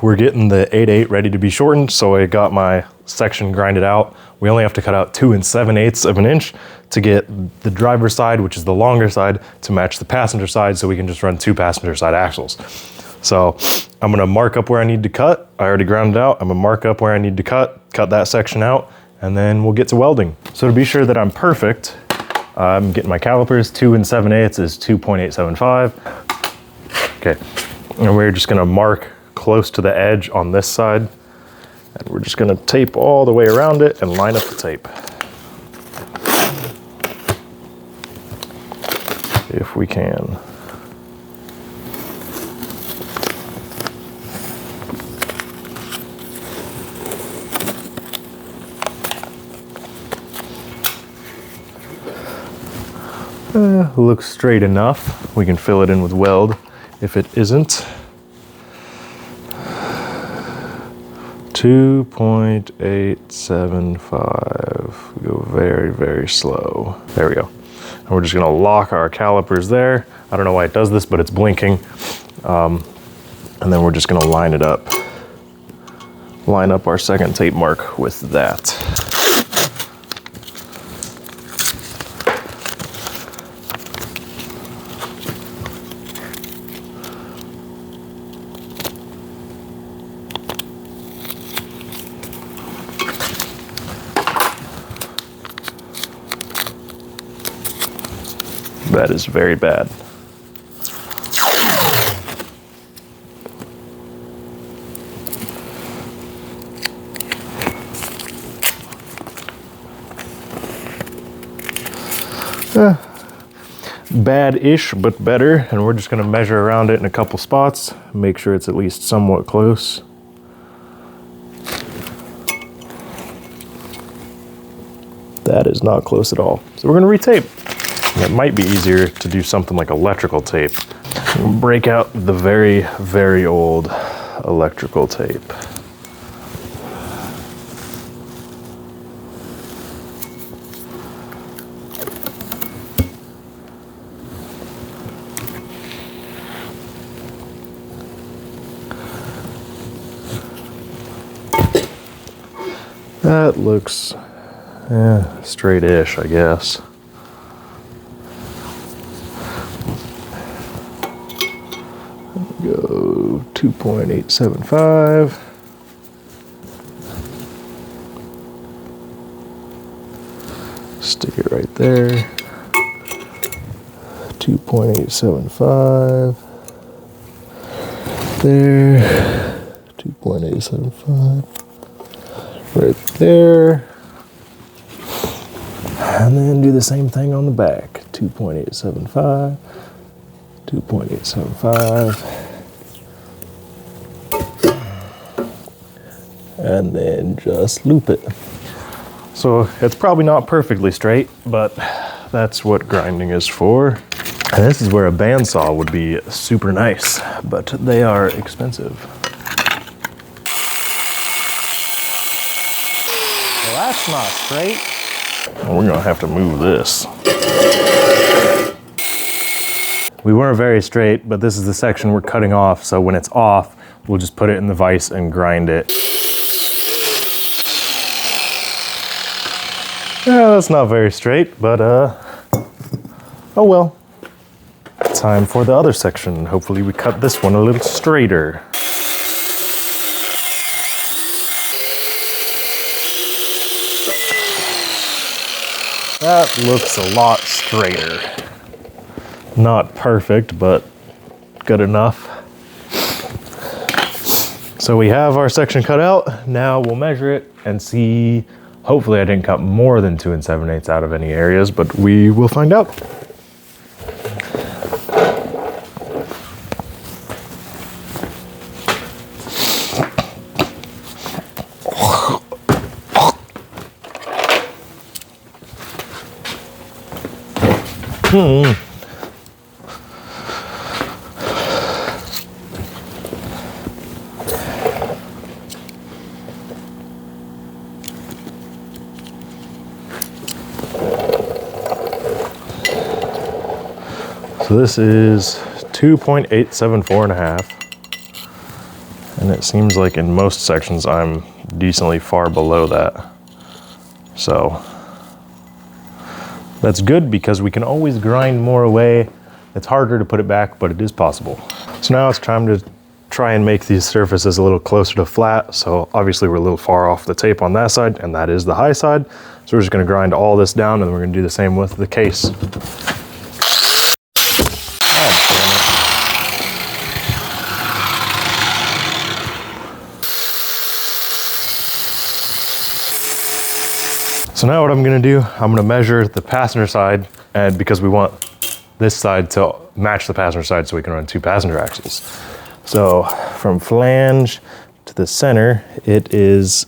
We're getting the 8/8 ready to be shortened, so I got my section grinded out. We only have to cut out 2 7/8 of an inch to get the driver's side, which is the longer side, to match the passenger side, so we can just run 2 passenger side axles. So I'm gonna mark up where I need to cut. I already ground it out. I'm gonna mark up where I need to cut that section out, and then we'll get to welding. So to be sure that I'm perfect, I'm getting my calipers. 2 7/8 is 2.875. Okay, and we're just gonna mark close to the edge on this side, and we're just gonna tape all the way around it and line up the tape. If we can. Looks straight enough. We can fill it in with weld if it isn't. 2.875. Go very, very slow. There we go. And we're just gonna lock our calipers there. I don't know why it does this, but it's blinking. And then we're just gonna line it up. Line up our second tape mark with that. That is very bad. Bad-ish, but better. And we're just gonna measure around it in a couple spots, make sure it's at least somewhat close. That is not close at all. So we're gonna retape. It might be easier to do something like electrical tape. Break out the very, very old electrical tape. That looks straight-ish, I guess. Go 2.875. Stick it right there. 2.875. There. 2.875. Right there. And then do the same thing on the back. 2.875. 2.875. And then just loop it. So it's probably not perfectly straight, but that's what grinding is for. And this is where a bandsaw would be super nice, but they are expensive. Well, that's not straight. We're gonna have to move this. We weren't very straight, but this is the section we're cutting off, so when it's off, we'll just put it in the vise and grind it. Yeah, that's not very straight, but oh well. Time for the other section. Hopefully we cut this one a little straighter. That looks a lot straighter. Not perfect, but good enough. So we have our section cut out. Now we'll measure it and see. Hopefully I didn't cut more than 2 7/8 out of any areas, but we will find out. So this is 2.874 and a half. And And it seems like in most sections I'm decently far below that. So that's good because we can always grind more away. It's harder to put it back, but it is possible. So now it's time to try and make these surfaces a little closer to flat. So obviously we're a little far off the tape on that side, and that is the high side. So we're just gonna grind all this down, and we're gonna do the same with the case. So now what I'm gonna do, I'm gonna measure the passenger side, and because we want this side to match the passenger side so we can run 2 passenger axles. So from flange to the center, it is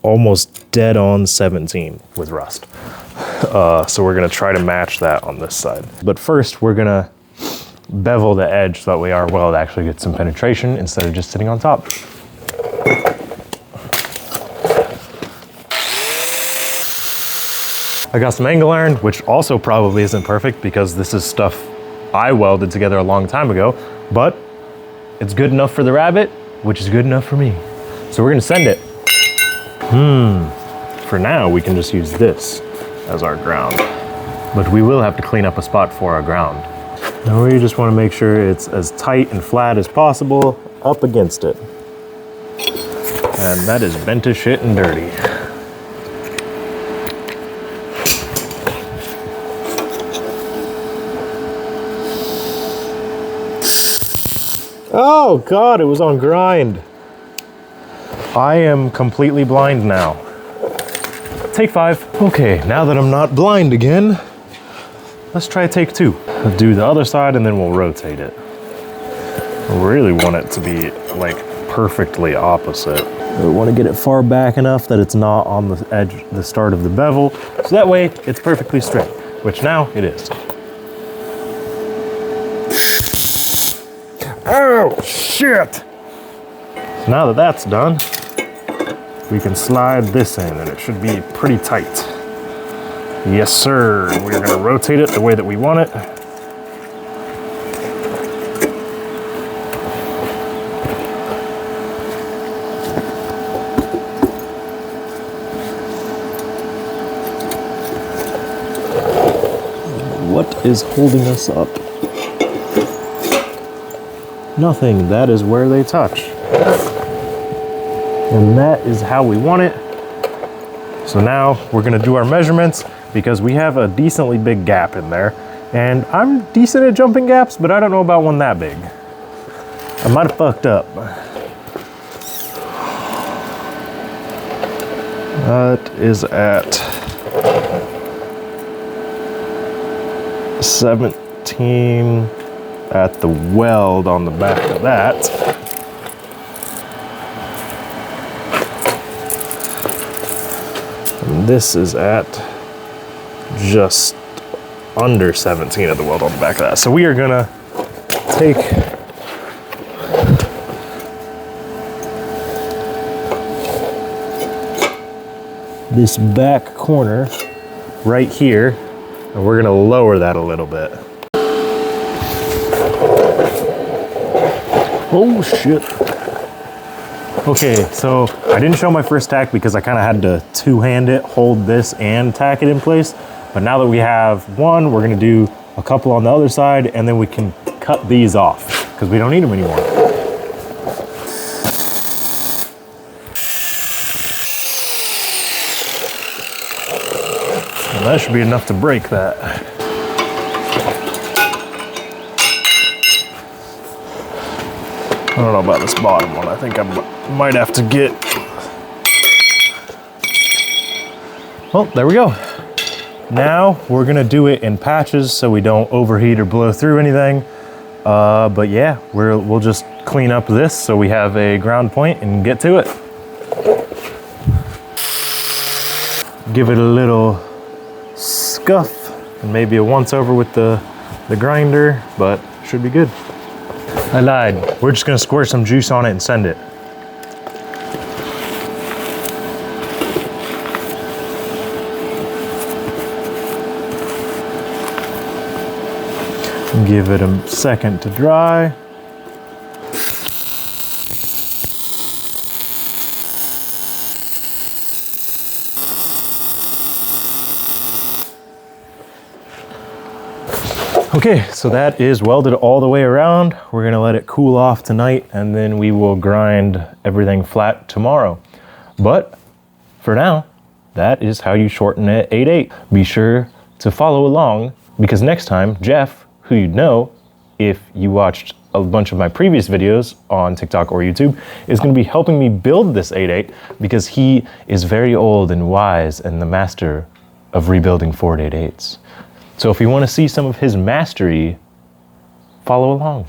almost dead on 17 with rust. So we're gonna try to match that on this side. But first we're gonna bevel the edge so that way our weld actually gets some penetration instead of just sitting on top. I got some angle iron, which also probably isn't perfect because this is stuff I welded together a long time ago, but it's good enough for the Rabbit, which is good enough for me. So we're gonna send it. For now, we can just use this as our ground, but we will have to clean up a spot for our ground. Now we just wanna make sure it's as tight and flat as possible up against it. And that is bent as shit and dirty. Oh God, it was on grind. I am completely blind now. Take 5. Okay, now that I'm not blind again, let's try take 2. We'll do the other side and then we'll rotate it. I really want it to be like perfectly opposite. I want to get it far back enough that it's not on the edge, the start of the bevel, so that way it's perfectly straight, which now it is. Oh, shit! So now that that's done, we can slide this in and it should be pretty tight. Yes, sir. We're gonna rotate it the way that we want it. What is holding us up? Nothing. That is where they touch. And that is how we want it. So now we're gonna do our measurements because we have a decently big gap in there. And I'm decent at jumping gaps, but I don't know about one that big. I might have fucked up. That is at 17 at the weld on the back of that. And this is at just under 17 at the weld on the back of that. So we are gonna take this back corner right here, and we're gonna lower that a little bit. Oh shit. Okay, so I didn't show my first tack because I kind of had to two-hand it, hold this and tack it in place. But now that we have one, we're gonna do a couple on the other side and then we can cut these off because we don't need them anymore. And that should be enough to break that. I don't know about this bottom one. I think I might have to get... Oh, there we go. Now we're gonna do it in patches so we don't overheat or blow through anything. But yeah, we'll just clean up this so we have a ground point and get to it. Give it a little scuff and maybe a once over with the grinder, but should be good. I lied. We're just gonna squirt some juice on it and send it. Give it a second to dry. Okay, so that is welded all the way around. We're gonna let it cool off tonight and then we will grind everything flat tomorrow. But for now, that is how you shorten an 8/8. Be sure to follow along because next time, Jeff, who you'd know if you watched a bunch of my previous videos on TikTok or YouTube, is gonna be helping me build this 8/8 because he is very old and wise and the master of rebuilding Ford 8/8s. So if you wanna see some of his mastery, follow along.